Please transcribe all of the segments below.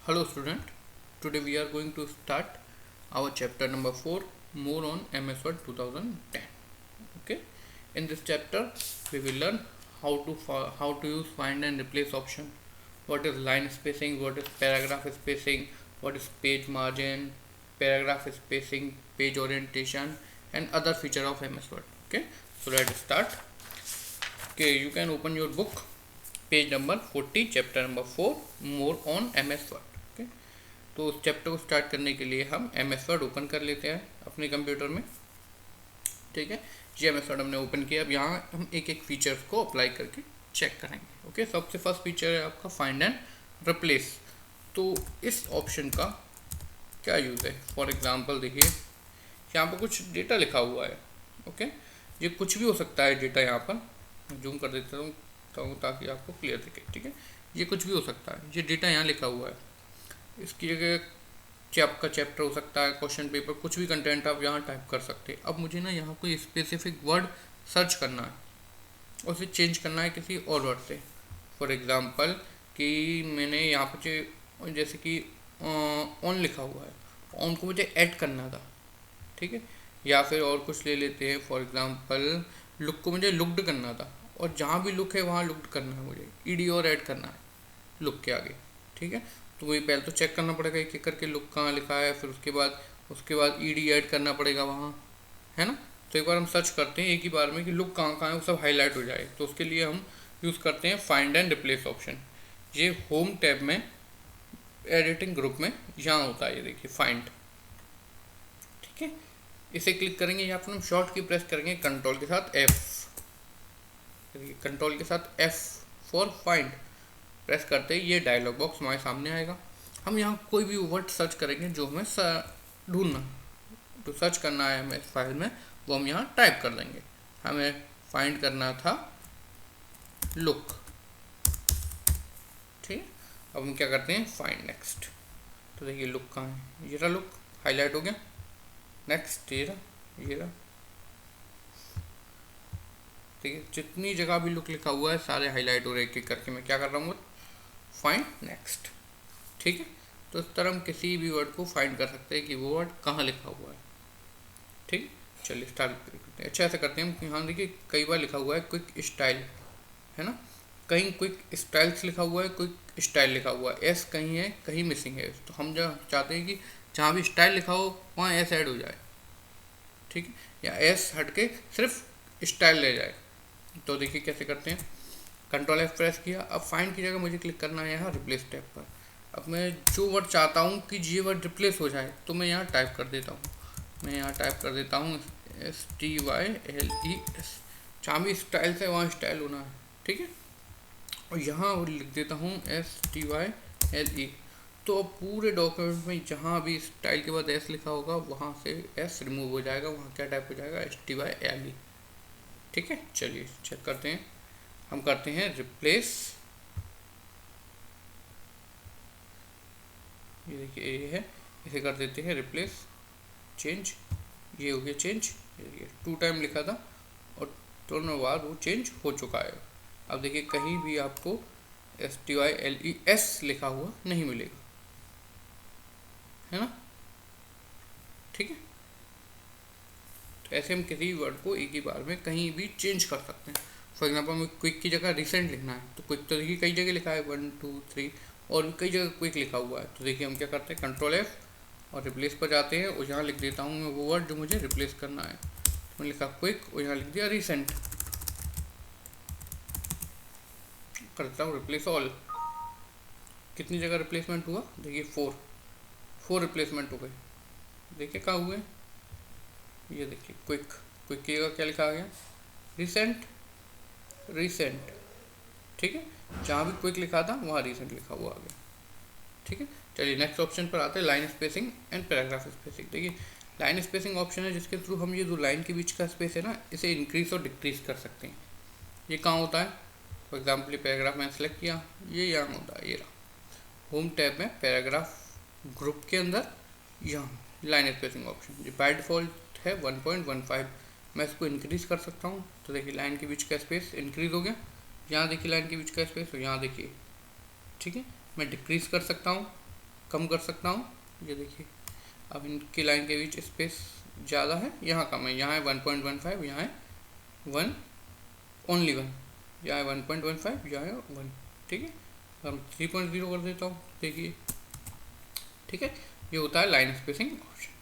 Hello student, today we are going to start our chapter number 4 more on MS Word 2010. Okay, in this chapter we will learn how to use find and replace option, what is line spacing, what is paragraph spacing, what is page margin, paragraph spacing, page orientation and other feature of MS Word. Okay, so let's start. Okay, you can open your book page number 40 chapter number 4 more on MS word. Okay, तो उस chapter को start करने के लिए हम MS word open कर लेते हैं अपने कंप्यूटर में। ठीक है, ये MS वर्ड हमने ओपन किया। अब यहाँ हम एक एक फीचर्स को अप्लाई करके चेक करेंगे। ओके, सबसे फर्स्ट फीचर है आपका फाइंड एंड रिप्लेस। तो इस ऑप्शन का क्या यूज़ है? फॉर एग्जाम्पल देखिए, यहाँ पर कुछ डेटा लिखा हुआ है। ओके, ये कुछ भी हो सकता है डेटा। यहाँ पर जूम कर देता हूँ ताकि आपको क्लियर दिखे। ठीक है, ये कुछ भी हो सकता है। ये डेटा यहाँ लिखा हुआ है, इसकी जगह आपका चैप्टर हो सकता है, क्वेश्चन पेपर, कुछ भी कंटेंट आप यहाँ टाइप कर सकते हैं। अब मुझे ना यहाँ कोई स्पेसिफिक वर्ड सर्च करना है और उसे चेंज करना है किसी और वर्ड से। फॉर एग्जांपल कि मैंने यहाँ पर जैसे कि ऑन लिखा हुआ है, ऑन को मुझे ऐड करना था। ठीक है, या फिर और कुछ ले लेते हैं। फॉर एग्जांपल लुक को मुझे लुक्ड करना था, और जहाँ भी लुक है वहाँ लुक्ड करना है मुझे, ईडी और ऐड करना है लुक के आगे। ठीक है, तो वही पहले तो चेक करना पड़ेगा एक एक करके लुक कहाँ लिखा है, फिर उसके बाद ईडी ऐड करना पड़ेगा वहाँ, है ना। तो एक बार हम सर्च करते हैं एक ही बार में कि लुक कहाँ कहाँ है, वो सब हाईलाइट हो जाए। तो उसके लिए हम यूज़ करते हैं फाइंड एंड रिप्लेस ऑप्शन। ये होम टैब में एडिटिंग ग्रुप में यहाँ होता है, ये देखिए फाइंड। ठीक है, इसे क्लिक करेंगे, यहाँ पर हम शॉर्ट की प्रेस करेंगे कंट्रोल के साथ F, कंट्रोल के साथ F फॉर फाइंड प्रेस करते ही ये डायलॉग बॉक्स हमारे सामने आएगा। हम यहाँ कोई भी वर्ड सर्च करेंगे जो हमें ढूंढना, तो सर्च करना है हमें इस फाइल में, वो हम यहाँ टाइप कर देंगे। हमें फाइंड करना था लुक। ठीक है, अब हम क्या करते हैं, फाइंड नेक्स्ट। तो देखिए लुक कहाँ है, ये रहा लुक, हाईलाइट हो गया। नेक्स्ट ये रहा। ठीक है, जितनी जगह भी लुक लिखा हुआ है सारे हाईलाइट हो रहे एक एक करके। मैं क्या कर रहा हूँ, फाइंड नेक्स्ट। ठीक है, तो इस तरह हम किसी भी वर्ड को फाइंड कर सकते हैं कि वो वर्ड कहाँ लिखा हुआ है। ठीक, चलिए स्टार्ट करते हैं। अच्छा, ऐसा करते हैं हम, यहाँ देखिए कई बार लिखा हुआ है क्विक स्टाइल, है ना। कहीं क्विक स्टाइल्स लिखा हुआ है, क्विक स्टाइल लिखा हुआ है, एस कहीं है, कहीं मिसिंग है। तो हम जो चाहते हैं कि जहाँ भी स्टाइल लिखा हो वहाँ एस ऐड हो जाए। ठीक है, या एस हट के सिर्फ स्टाइल ले जाए। तो देखिए कैसे करते हैं, कंट्रोल F प्रेस किया। अब फाइंड की जगह मुझे क्लिक करना है यहाँ रिप्लेस टैब पर। अब मैं जो वर्ड चाहता हूँ कि ये वर्ड रिप्लेस हो जाए, तो मैं यहाँ टाइप कर देता हूँ। STYLES। जहाँ भी स्टाइल से वहाँ स्टाइल होना है। ठीक है, और यहाँ लिख देता हूँ STYLE। तो अब पूरे डॉक्यूमेंट में जहाँ भी स्टाइल के बाद S लिखा होगा वहाँ से S रिमूव हो जाएगा, वहाँ क्या टाइप हो जाएगा, STYLE। ठीक है, चलिए चेक करते हैं। हम करते हैं रिप्लेस। ये देखिए ये है, इसे कर देते हैं रिप्लेस, चेंज। ये हो गया चेंज, ये 2 टाइम लिखा था और दोनों बार वो चेंज हो चुका है। अब देखिए कहीं भी आपको STYLES लिखा हुआ नहीं मिलेगा, है ना। ठीक है, तो ऐसे हम किसी वर्ड को एक ही बार में कहीं भी चेंज कर सकते हैं। फॉर एग्जाम्पल हमें क्विक की जगह रिसेंट लिखना है, तो क्विक तो देखिए कई जगह लिखा है 1 2 3, और भी कई जगह क्विक लिखा हुआ है। तो देखिए हम क्या करते हैं, कंट्रोल F और रिप्लेस पर जाते हैं, और यहाँ लिख देता हूँ मैं वो वर्ड जो मुझे रिप्लेस करना है। तो मैंने लिखा क्विक और यहाँ लिख दिया रिसेंट। करता हूँ रिप्लेस ऑल। कितनी जगह रिप्लेसमेंट हुआ, देखिए 4 रिप्लेसमेंट हो गए। देखिए कहाँ हुए, ये देखिए क्विक की जगह क्या लिखा गया, रिसेंट। ठीक है, जहाँ भी क्विक लिखा था वहाँ रिसेंट लिखा हुआ आ गया। ठीक है, चलिए नेक्स्ट ऑप्शन पर आते हैं, line spacing and paragraph spacing. देखिए लाइन स्पेसिंग ऑप्शन है जिसके थ्रू हम ये जो लाइन के बीच का स्पेस है ना, इसे इंक्रीज और डिक्रीज कर सकते हैं। ये कहाँ होता है, फॉर एग्जाम्पल ये पैराग्राफ मैंने सेलेक्ट किया, ये यहाँ होता है, ये रहा होम टैब में पैराग्राफ ग्रुप के अंदर, यहाँ लाइन स्पेसिंग ऑप्शन। जो बाय डिफॉल्ट है 1.15, मैं इसको इंक्रीज कर सकता हूँ। तो देखिए लाइन के बीच का स्पेस इंक्रीज हो गया, यहाँ देखिए लाइन के बीच का स्पेस, तो यहाँ देखिए। ठीक है, मैं डिक्रीज कर सकता हूँ, कम कर सकता हूँ। ये देखिए अब इनकी लाइन के बीच स्पेस ज़्यादा है, यहाँ कम है, यहाँ है 1.15, यहाँ है 1 ओनली 1, यहाँ है 1.15, यहाँ है 1। ठीक है, हम 3.0 कर देता हूँ, देखिए। ठीक है, ये होता है line spacing option.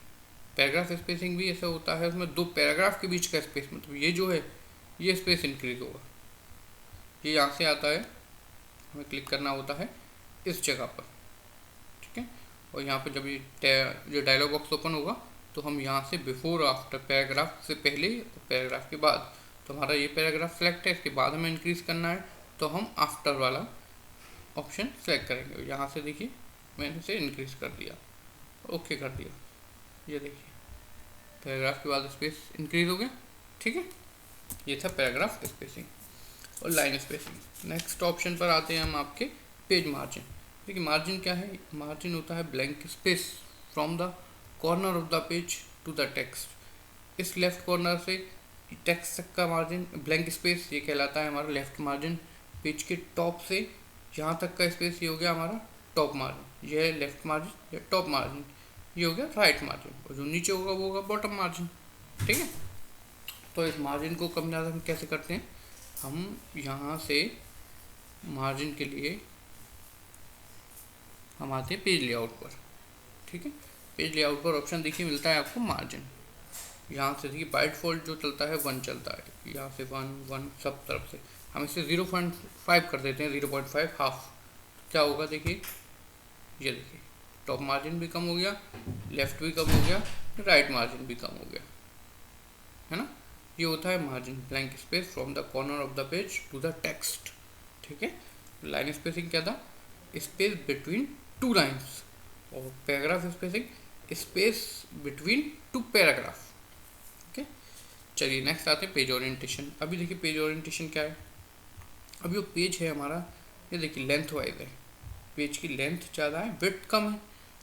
Paragraph spacing भी ऐसा होता है, उसमें दो पैराग्राफ के बीच का स्पेस, मतलब ये जो है ये स्पेस इंक्रीज होगा। ये यहाँ से आता है, हमें क्लिक करना होता है इस जगह पर। ठीक है, और यहाँ पे जब ये डायलॉग बॉक्स ओपन होगा तो हम यहाँ से बिफोर आफ्टर, पैराग्राफ से पहले पैराग्राफ के बाद, तो हमारा ये पैराग्राफ सेलेक्ट है, इसके बाद हमें इंक्रीज करना है तो हम आफ्टर वाला ऑप्शन सेलेक्ट करेंगे। यहाँ से देखिए मैंने इसे इंक्रीज कर दिया, ओके कर दिया, ये देखिए पैराग्राफ के बाद स्पेस इंक्रीज हो गया। ठीक है, ये था पैराग्राफ स्पेसिंग और लाइन स्पेसिंग। नेक्स्ट ऑप्शन पर आते हैं हम आपके पेज मार्जिन। देखिए मार्जिन क्या है, मार्जिन होता है blank space from the corner of the page to the text. इस लेफ्ट कॉर्नर से टेक्स्ट तक का मार्जिन ब्लैंक स्पेस ये कहलाता है हमारा लेफ्ट मार्जिन। पेज के टॉप से यहाँ तक का स्पेस ये हो गया हमारा टॉप मार्जिन, ये है लेफ्ट मार्जिन या टॉप मार्जिन, ये हो गया राइट मार्जिन, और जो नीचे होगा वो होगा बॉटम मार्जिन। ठीक है, तो इस मार्जिन को कम ज़्यादा हम कैसे करते हैं, हम यहाँ से मार्जिन के लिए हम आते हैं पेज लेआउट पर। ठीक है, पेज लेआउट पर ऑप्शन देखिए मिलता है आपको मार्जिन। यहाँ से देखिए बाय डिफॉल्ट जो चलता है 1 चलता है, यहाँ से 1 सब तरफ से हम इसे 0.5 कर देते हैं, 0.5 हाफ। क्या होगा देखिए, ये देखिए टॉप मार्जिन भी कम हो गया, लेफ्ट भी कम हो गया, राइट मार्जिन भी कम हो गया, है ना। ये होता है margin, blank space from the corner of the page to the text. ठीक है, लाइन स्पेसिंग क्या था, स्पेस बिटवीन टू लाइन्स, और paragraph spacing space between two paragraph. Okay, चलिए नेक्स्ट आते हैं पेज ओरिएंटेशन। अभी देखिए पेज ओरिएंटेशन क्या है, अभी वो पेज है हमारा, ये देखिए लेंथ वाइज है, पेज की लेंथ ज़्यादा है, विड्थ कम है।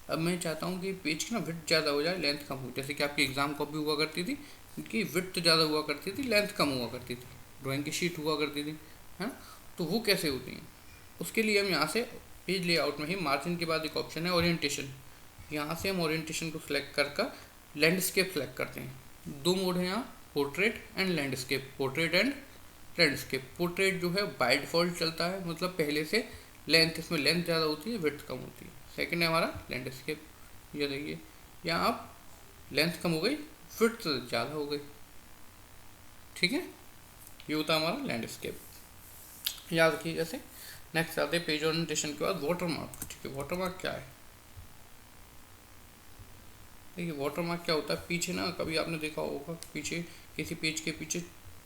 अब मैं चाहता हूँ कि पेज की ना विड्थ ज़्यादा हो जाए, लेंथ कम हो, जैसे कि आपकी एग्जाम कॉपी हुआ करती थी, उनकी विड्थ ज़्यादा हुआ करती थी, लेंथ कम हुआ करती थी, ड्राइंग की शीट हुआ करती थी, है ना। तो वो कैसे होती हैं, उसके लिए हम यहाँ से पेज लेआउट में ही मार्जिन के बाद एक ऑप्शन है ओरिएंटेशन, यहाँ से हम ओरिएंटेशन को सिलेक्ट कर लैंडस्केप सेलेक्ट करते हैं। दो मोड है यहाँ, portrait and landscape, portrait and landscape. Portrait जो है बाय डिफॉल्ट चलता है, मतलब पहले से लेंथ, इसमें लेंथ ज़्यादा होती है, विड्थ कम होती है। सेकंड है हमारा लैंडस्केप, ये देखिए यहाँ आप लेंथ कम हो गई, विड्थ ज़्यादा हो गई। ठीक है, ये होता है हमारा लैंडस्केप, याद रखिए। जैसे नेक्स्ट आते हैं पेज ओरिएंटेशन के बाद वाटरमार्क। ठीक है, वाटरमार्क क्या है, देखिए वाटरमार्क क्या होता है, पीछे ना कभी आपने देखा होगा पीछे किसी पेज के पीछे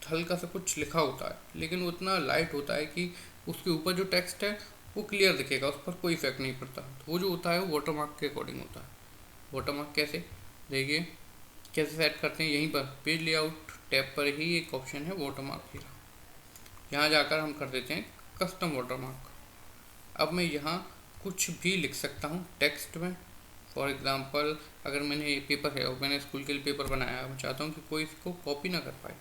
हल्का सा कुछ लिखा होता है, लेकिन वो इतना लाइट होता है कि उसके ऊपर जो टेक्स्ट है वो क्लियर दिखेगा, उस पर कोई इफेक्ट नहीं पड़ता। तो वो जो होता है वो वाटरमार्क के अकॉर्डिंग होता है। वाटरमार्क कैसे, देखिए कैसे सेट करते हैं, यहीं पर पेज लेआउट टैब पर ही एक ऑप्शन है वाटरमार्क का, यहाँ जाकर हम कर देते हैं कस्टम वाटरमार्क। अब मैं यहाँ कुछ भी लिख सकता हूँ टेक्स्ट में। फॉर एग्ज़ाम्पल अगर मैंने ये पेपर है और मैंने स्कूल के लिए पेपर बनाया, मैं चाहता हूँ कि कोई इसको कॉपी ना कर पाए,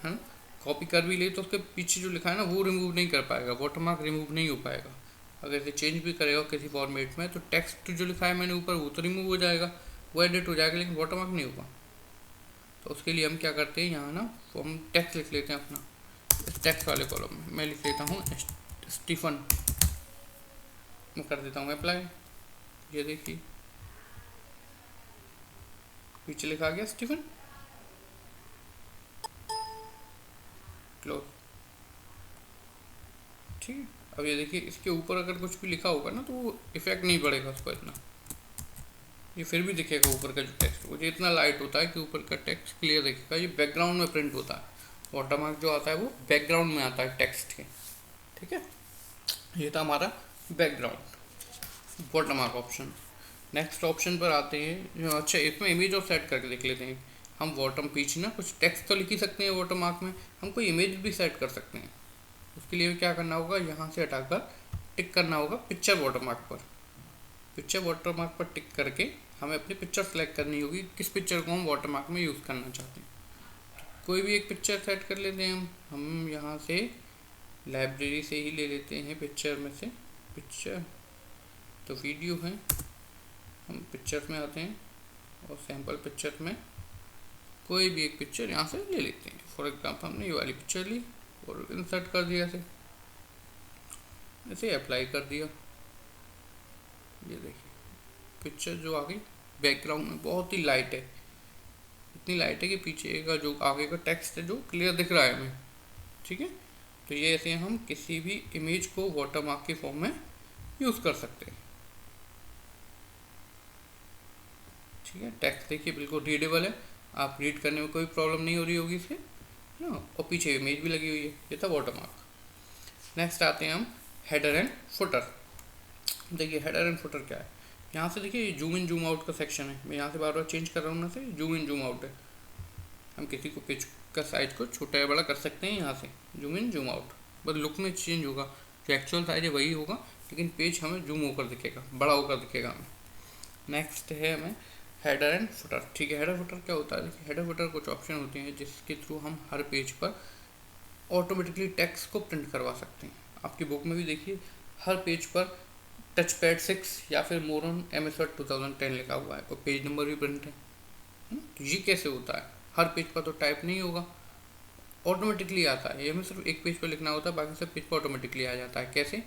है ना। कॉपी कर भी ले तो उसके पीछे जो लिखा है ना वो रिमूव नहीं कर पाएगा, वाटरमार्क रिमूव नहीं हो पाएगा। अगर इसे चेंज भी करेगा किसी फॉर्मेट में तो टेक्स्ट जो लिखा है मैंने ऊपर वो तो रिमूव हो जाएगा, वो एडिट हो जाएगा, लेकिन वाटरमार्क नहीं होगा। तो उसके लिए हम क्या करते हैं, यहाँ ना हम टेक्स्ट लिख लेते हैं अपना, इस टेक्स्ट वाले कॉलम में मैं लिख लेता हूँ स्टीफन, मैं कर देता हूँ अप्लाई। ये देखिए पीछे लिखा गया स्टीफन, क्लोज। ठीक है, अब ये देखिए इसके ऊपर अगर कुछ भी लिखा होगा ना तो वो इफेक्ट नहीं पड़ेगा उस पर इतना, ये फिर भी दिखेगा ऊपर का जो टेक्स्ट, वो इतना लाइट होता है कि ऊपर का टेक्स्ट क्लियर दिखेगा। ये बैकग्राउंड में प्रिंट होता है, वाटरमार्क जो आता है वो बैकग्राउंड में आता है टेक्स्ट के। ठीक है, ये था हमारा background watermark option. Next option पर आते हैं, अच्छा इसमें इमेज और सेट करके देख लेते हैं। हम बॉटम पीछे ना कुछ टेक्स्ट तो लिख ही सकते हैं वाटरमार्क में, हम कोई इमेज भी सेट कर सकते हैं। उसके लिए क्या करना होगा, यहाँ से हटाकर टिक करना होगा पिक्चर वाटरमार्क पर। पिक्चर वाटरमार्क पर टिक करके हमें अपनी पिक्चर सेलेक्ट करनी होगी, किस पिक्चर को हम वाटरमार्क में यूज़ करना चाहते हैं। कोई भी एक पिक्चर सेट कर लेते हैं हम यहाँ से लाइब्रेरी से ही ले लेते हैं पिक्चर में से पिक्चर, तो वीडियो है हम पिक्चर में आते हैं और सैम्पल पिक्चर में कोई भी एक पिक्चर यहाँ से ले लेते हैं। फॉर एग्जाम्पल हमने ये वाली पिक्चर ली और इंसर्ट कर दिया, ऐसे अप्लाई कर दिया। ये देखिए पिक्चर जो आ गई बैकग्राउंड में बहुत ही लाइट है, इतनी लाइट है कि पीछे का जो आगे का टेक्स्ट है जो क्लियर दिख रहा है हमें। ठीक है, तो ये ऐसे हम किसी भी इमेज को वाटरमार्क के फॉर्म में यूज़ कर सकते हैं। ठीक है, टेक्स्ट देखिए बिल्कुल रीडेबल है, आप रीड करने में कोई प्रॉब्लम नहीं हो रही होगी इसे ना, और पीछे इमेज भी लगी हुई है। ये था वाटरमार्क। नेक्स्ट आते हैं हम हेडर एंड फुटर। देखिए हेडर एंड फुटर क्या है, यहाँ से देखिए जूम इन जूम आउट का सेक्शन है। मैं यहाँ से बार बार चेंज कर रहा हूँ ना, से जूम इन जूम आउट है। हम किसी को पेज का साइज को छोटा या बड़ा कर सकते हैं यहाँ से, जूम इन जूम आउट। बस लुक में चेंज होगा, जो एक्चुअल साइज है वही होगा, लेकिन पेज हमें जूम होकर दिखेगा, बड़ा होकर दिखेगा हमें। नेक्स्ट है हमें हेडर एंड फुटर। ठीक है, हेडर फुटर क्या होता है, देखिए हेडर फुटर कुछ ऑप्शन होते हैं जिसके थ्रू हम हर पेज पर ऑटोमेटिकली टेक्स्ट को प्रिंट करवा सकते हैं। आपकी बुक में भी देखिए हर पेज पर टच पैड 6 या फिर मोर ऑन MS Word 2010 लिखा हुआ है और पेज नंबर भी प्रिंट है। तो ये कैसे होता है, हर पेज पर तो टाइप नहीं होगा, ऑटोमेटिकली आता है। ये हमें सिर्फ एक पेज पर लिखना होता है, बाकी सब पेज पर ऑटोमेटिकली आ जाता है। कैसे,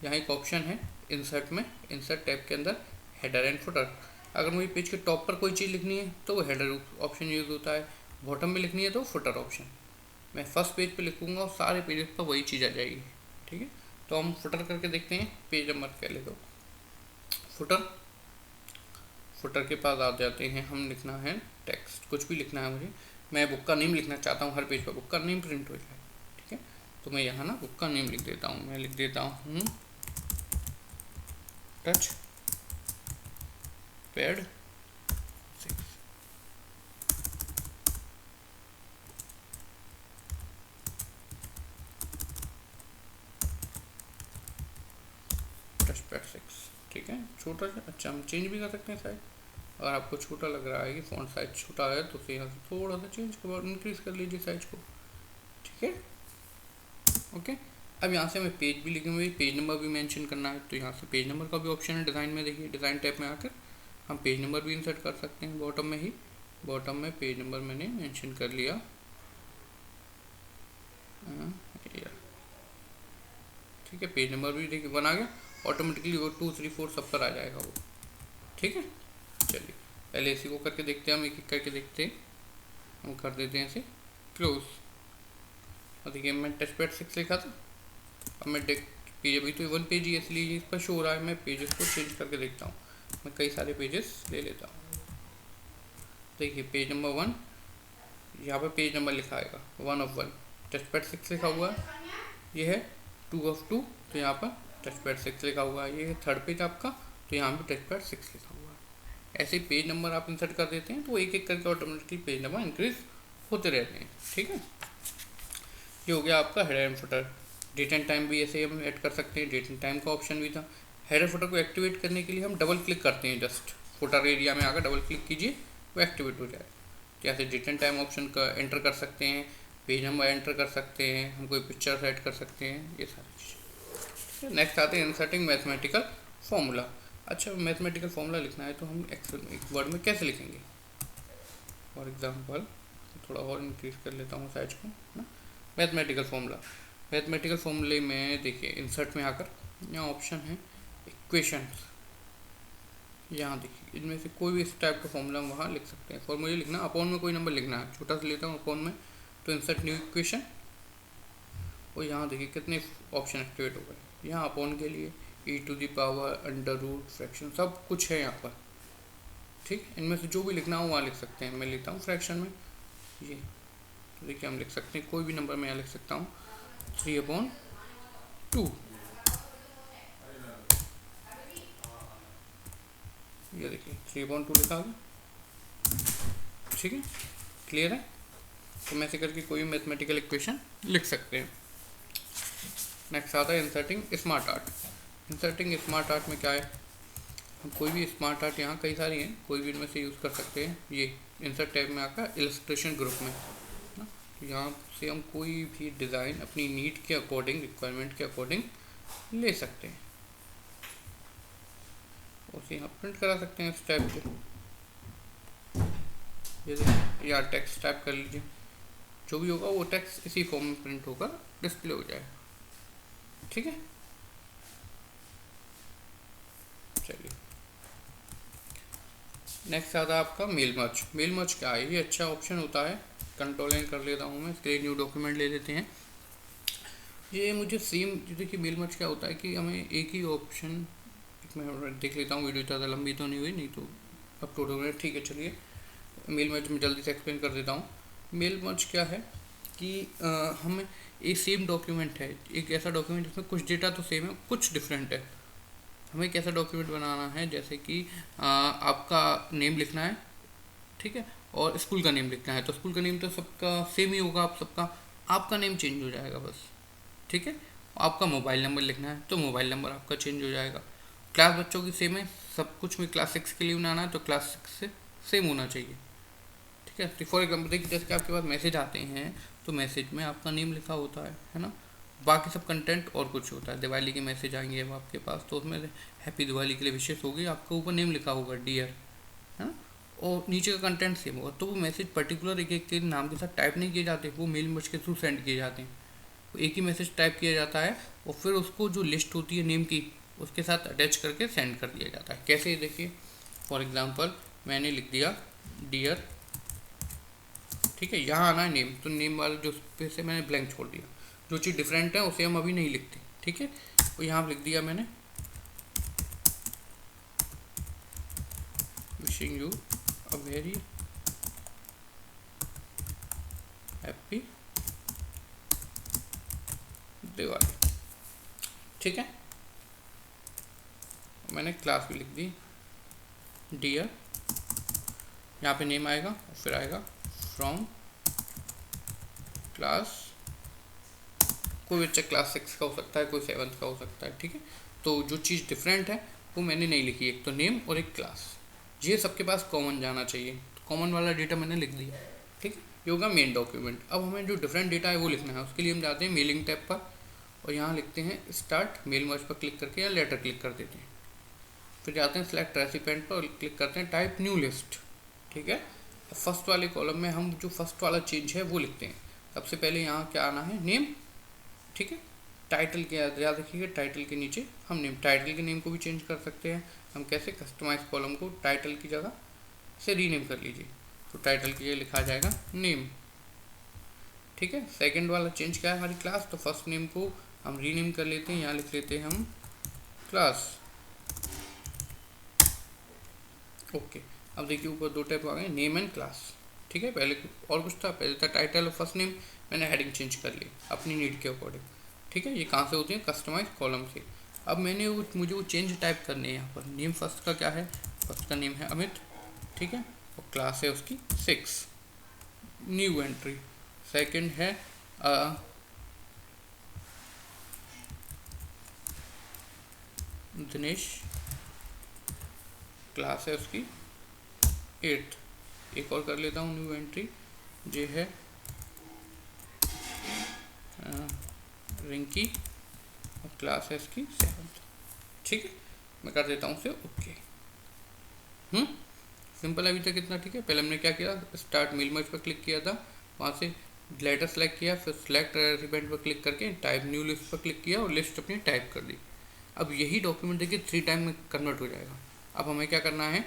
यहाँ एक ऑप्शन है इंसर्ट में, इंसर्ट टैब के अंदर हेडर एंड फुटर। अगर मुझे पेज के टॉप पर कोई चीज़ लिखनी है तो वो हेडर ऑप्शन यूज़ होता है, बॉटम में लिखनी है तो फुटर ऑप्शन। मैं फर्स्ट पेज पे लिखूँगा और सारे पेजेस पर वही चीज़ आ जाएगी। ठीक है, तो हम फुटर करके देखते हैं। पेज नंबर पहले तो फुटर, फुटर के पास आ जाते हैं। हम लिखना है टेक्स्ट, कुछ भी लिखना है मुझे। मैं बुक का नेम लिखना चाहता हूँ, हर पेज पर बुक का नेम प्रिंट हो जाए। ठीक है, तो मैं यहाँ ना बुक का नेम लिख देता हूँ। मैं लिख देता हूँ टच पैड 6। Touch pad 6। ठीक है, छोटा सा, अच्छा हम चेंज भी कर सकते हैं साइज। अगर आपको छोटा लग रहा है कि फ़ॉन्ट साइज छोटा है तो उसे यहाँ से थोड़ा सा चेंज कर इंक्रीज़ कर लीजिए साइज को। ठीक है, ओके। अब यहाँ से हमें पेज भी लिखेंगे, पेज नंबर भी मेंशन करना है, तो यहाँ से पेज नंबर का भी ऑप्शन है डिज़ाइन में। देखिए डिज़ाइन टैब में आकर हम पेज नंबर भी इंसर्ट कर सकते हैं बॉटम में ही। बॉटम में पेज नंबर मैंने मेंशन कर लिया। ठीक है, पेज नंबर भी देखिए 1 आ गया, ऑटोमेटिकली वो 2 3 4 सब पर आ जाएगा वो। ठीक है, चलिए पहले इसी को करके देखते हैं, हम एक एक करके देखते हैं। हम कर देते हैं इसे क्लोज। और देखिए मैं टच पैड 6 लिखा था, अब मैं पेज अभी तो 1 पेज ही इसलिए इस पर शो हो रहा है। मैं पेजेस को चेंज करके देखता हूँ, मैं कई सारे पेजेस ले लेता हूँ। देखिए पेज नंबर 1, यहाँ पे पेज नंबर लिखा आएगा 1 of 1, टच पैड 6 लिखा हुआ है। ये है 2 of 2, तो यहाँ पर टच पैड 6 लिखा हुआ है। ये है थर्ड पेज आपका, तो यहाँ पे टच पैड 6 लिखा हुआ है। ऐसे पेज नंबर आप इंसर्ट कर देते हैं तो वो एक एक करके ऑटोमेटिकली पेज नंबर इंक्रीज होते रहते हैं। ठीक है, ये हो गया आपका header and footer. Date and time भी ऐसे हम ऐड कर सकते हैं, डेट एंड टाइम का ऑप्शन भी था। हेडर फुटर को एक्टिवेट करने के लिए हम डबल क्लिक करते हैं, जस्ट फुटर एरिया में आकर डबल क्लिक कीजिए, वो एक्टिवेट हो जाए। जैसे डेट एंड टाइम ऑप्शन का एंटर कर सकते हैं, पेज नंबर एंटर कर सकते हैं, हम कोई पिक्चर ऐड कर सकते हैं, ये सारी चीज़। नेक्स्ट आते हैं इंसर्टिंग मैथमेटिकल फॉर्मूला। अच्छा, मैथमेटिकल फॉर्मूला लिखना है तो हम एक वर्ड में कैसे लिखेंगे। फॉर एग्जांपल थोड़ा और इंक्रीज कर लेता हूँ साइज को ना। मैथमेटिकल फॉर्मूला, मैथमेटिकल फॉर्मूले में देखिए इंसर्ट में आकर यहाँ ऑप्शन है इक्वेशंस। यहाँ देखिए इनमें से कोई भी इस टाइप का फॉर्मूला हम वहाँ लिख सकते हैं। फॉर्मूले लिखना, अपॉन में कोई नंबर लिखना है, छोटा सा लेता हूँ अपॉन में, तो इंसर्ट न्यू इक्वेशन। और यहाँ देखिए कितने ऑप्शन एक्टिवेट हो गए। यहाँ अपॉन के लिए e⁻, अंडर रूट, फ्रैक्शन, सब कुछ है यहाँ पर। ठीक, इनमें से जो भी लिखना हो वहाँ लिख सकते हैं। मैं लेता हूँ फ्रैक्शन में, ये देखिए हम लिख सकते हैं कोई भी नंबर मैं यहाँ लिख सकता हूँ 3/2। ये देखिए 3/2 लिखा हुआ। ठीक है, क्लियर है। तो मैं ऐसे करके कोई मैथमेटिकल इक्वेशन लिख सकते हैं। नेक्स्ट आता है inserting smart art. Inserting smart art में क्या है, हम कोई भी स्मार्ट आर्ट, यहाँ कई सारी हैं, कोई भी इनमें से यूज़ कर सकते हैं। ये इंसर्ट टैब में आकर इलस्ट्रेशन ग्रुप में ना, यहाँ से हम कोई भी डिज़ाइन अपनी नीड के अकॉर्डिंग, रिक्वायरमेंट के अकॉर्डिंग ले सकते हैं। उसे यहाँ प्रिंट करा सकते हैं इस टाइप से, ये देखिए, या टेक्स्ट टाइप कर लीजिए, जो भी होगा वो टेक्स्ट इसी फॉर्म में प्रिंट होकर डिस्प्ले हो जाएगा। ठीक है, चलिए नेक्स्ट आता है आपका मेल मर्ज। मेल मर्ज क्या है, ये अच्छा ऑप्शन होता है। कंट्रोल एन कर लेता हूँ मैं, इसके लिए न्यू डॉक्यूमेंट ले लेते हैं। ये मुझे सेम, देखिए मेल मर्ज क्या होता है कि हमें एक ही ऑप्शन, मैं देख लेता हूँ, वीडियो ज़्यादा लंबी तो नहीं हुई, नहीं तो अपलोड हो गया। ठीक है, चलिए मेल मर्ज में जल्दी से एक्सप्लेन कर देता हूँ। मेल मर्ज क्या है कि हमें एक सेम डॉक्यूमेंट है, एक ऐसा डॉक्यूमेंट जिसमें कुछ डेटा तो सेम है, कुछ डिफरेंट है। हमें एक ऐसा डॉक्यूमेंट बनाना है जैसे कि आपका नेम लिखना है, ठीक है, और स्कूल का नेम लिखना है। तो स्कूल का नेम तो सबका सेम ही होगा, आप सबका, आपका नेम चेंज हो जाएगा बस। ठीक है, आपका मोबाइल नंबर लिखना है तो मोबाइल नंबर आपका चेंज हो जाएगा। क्लास बच्चों की सेम है, सब कुछ में क्लास 6 के लिए बनाना है तो क्लास 6 से सेम होना चाहिए। ठीक है, फॉर एग्जाम्पल देखिए, जैसे कि आपके पास मैसेज आते हैं तो मैसेज में आपका नेम लिखा होता है ना, बाकी सब कंटेंट और कुछ होता है। दिवाली के मैसेज आएंगे अब आपके पास तो उसमें हैप्पी दिवाली के लिए विशेष होगी, आपका ऊपर नेम लिखा होगा डियर, है ना, और नीचे का कंटेंट सेम होगा। तो वो मैसेज पर्टिकुलर एक एक के नाम के साथ टाइप नहीं किए जाते, वो मेल मर्ज के थ्रू सेंड किए जाते हैं। तो एक ही मैसेज टाइप किया जाता है और फिर उसको जो लिस्ट होती है नेम की उसके साथ अटैच करके सेंड कर दिया जाता है। कैसे, देखिए फॉर एग्जांपल मैंने लिख दिया डियर, ठीक है, यहाँ आना है नेम, तो नेम वाला जो पे से मैंने ब्लैंक छोड़ दिया। जो चीज़ डिफरेंट है उसे हम अभी नहीं लिखते। ठीक है, तो यहाँ लिख दिया मैंने wishing you a very happy Diwali. ठीक है, मैंने क्लास भी लिख दी डियर, यहाँ पे नेम आएगा और फिर आएगा फ्रॉम क्लास, कोई बच्चा क्लास 6 का हो सकता है, कोई 7th का हो सकता है। ठीक है, तो जो चीज़ डिफरेंट है वो मैंने नहीं लिखी, एक तो नेम और एक क्लास, ये सबके पास कॉमन जाना चाहिए। तो कॉमन वाला डेटा मैंने लिख दिया। ठीक है, ये होगा मेन डॉक्यूमेंट। अब हमें जो डिफरेंट डेटा है वो लिखना है, उसके लिए हम जाते हैं मेलिंग टैब पर और यहाँ लिखते हैं स्टार्ट मेल मर्ज पर क्लिक करके या लेटर क्लिक कर देते हैं। फिर जाते हैं सेलेक्ट रेसिपेंट पर और क्लिक करते हैं टाइप न्यू लिस्ट। ठीक है, फर्स्ट वाले कॉलम में हम जो फर्स्ट वाला चेंज है वो लिखते हैं। सबसे पहले यहाँ क्या आना है, नेम। ठीक है, टाइटल के याद रखिएगा, टाइटल के नीचे हम नेम, टाइटल के नेम को भी चेंज कर सकते हैं। हम कैसे, कस्टमाइज कॉलम को टाइटल की जगह से रीनेम कर लीजिए, तो टाइटल की जगह लिखा जाएगा नेम। ठीक है, सेकंड वाला चेंज क्या है हमारी क्लास, तो फर्स्ट नेम को हम रीनेम कर लेते हैं, यहाँ लिख लेते हैं हम क्लास। ओके, अब देखिए ऊपर दो टाइप आ गए, नेम एंड क्लास। ठीक है, पहले और कुछ था, पहले था टाइटल और फर्स्ट नेम, मैंने हेडिंग चेंज कर ली अपनी नीड के अकॉर्डिंग। ठीक है, ये कहाँ से होती है, कस्टमाइज कॉलम से। अब मुझे वो चेंज टाइप करने हैं यहाँ पर। नेम फर्स्ट का क्या है, फर्स्ट का नेम है अमित, ठीक है, और क्लास है उसकी 6, न्यू एंट्री। सेकंड है दिनेश, क्लास है उसकी 8। एक और कर लेता हूँ न्यू एंट्री, ये है रिंकी और क्लास है इसकी 7th। ठीक है, मैं कर देता हूँ उसे ओके। सिंपल अभी तक इतना। ठीक है, पहले हमने क्या किया, स्टार्ट मेल मर्ज पर क्लिक किया था, वहाँ से लेटर सेलेक्ट किया, फिर सेलेक्ट रेसिपेंट पर क्लिक करके टाइप न्यू लिस्ट पर क्लिक किया और लिस्ट अपनी टाइप कर दी। अब यही डॉक्यूमेंट देखिए 3 टाइम में कन्वर्ट हो जाएगा। अब हमें क्या करना है,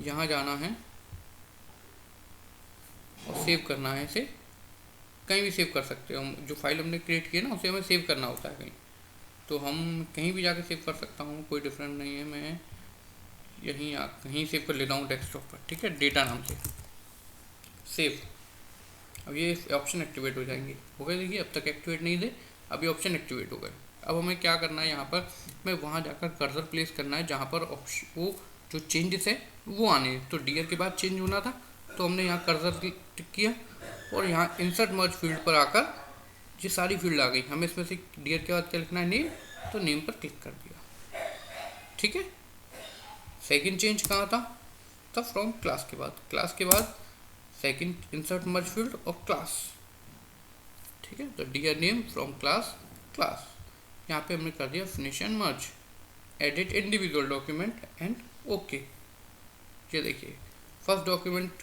यहाँ जाना है और सेव करना है इसे, कहीं भी सेव कर सकते हो हम, जो फाइल हमने क्रिएट की है ना उसे हमें सेव करना होता है कहीं, तो हम कहीं भी जाके सेव कर सकता हूँ, कोई डिफरेंट नहीं है। मैं यहीं कहीं सेव कर लेता हूँ डेस्कटॉप पर। ठीक है, डेटा नाम से सेव। अब ये ऑप्शन एक्टिवेट हो जाएंगे, हो गए, देखिए अब तक एक्टिवेट नहीं थे, अब ये ऑप्शन एक्टिवेट हो गए। अब हमें क्या करना है, यहाँ पर मैं वहाँ जाकर कर्सर प्लेस करना है जहाँ पर वो जो चेंजेस है वो आने हैं। तो डियर के बाद चेंज होना था, तो हमने यहाँ कर्सर क्लिक किया और यहाँ इंसर्ट मर्ज फील्ड पर आकर ये सारी फील्ड आ गई। हमें इसमें से डियर के बाद क्या लिखना है, नेम, तो नेम पर क्लिक कर दिया। ठीक है, सेकंड चेंज कहाँ था, तो फ्रॉम क्लास के बाद, क्लास के बाद सेकंड इंसर्ट मर्ज फील्ड और क्लास। ठीक है, तो dear name from class class, यहाँ पे हमने कर दिया finish and merge, edit individual document and okay, ये देखिए फर्स्ट डॉक्यूमेंट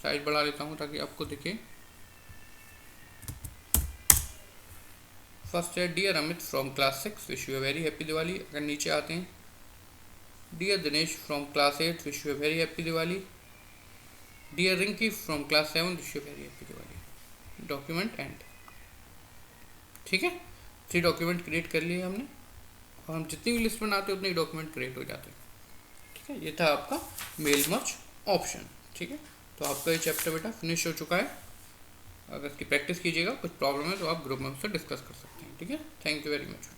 साइज बढ़ा लेता हूँ ताकि आपको दिखे। फर्स्ट है dear Amit from class 6 wish you very happy Diwali. अगर नीचे आते हैं dear Dinesh from class 8 wish you very happy Diwali. Dear Rinki from class 7 wish you very happy Diwali. Document end. ठीक है, 3 डॉक्यूमेंट क्रिएट कर लिए हमने, और हम जितनी भी लिस्ट बनाते हैं उतने ही डॉक्यूमेंट क्रिएट हो जाते हैं। ठीक है, ये था आपका मेल मर्ज ऑप्शन। ठीक है, तो आपका ये चैप्टर बेटा फिनिश हो चुका है। अगर इसकी प्रैक्टिस कीजिएगा, कुछ प्रॉब्लम है तो आप ग्रुप में उससे डिस्कस कर सकते हैं। ठीक है, थैंक यू वेरी मच।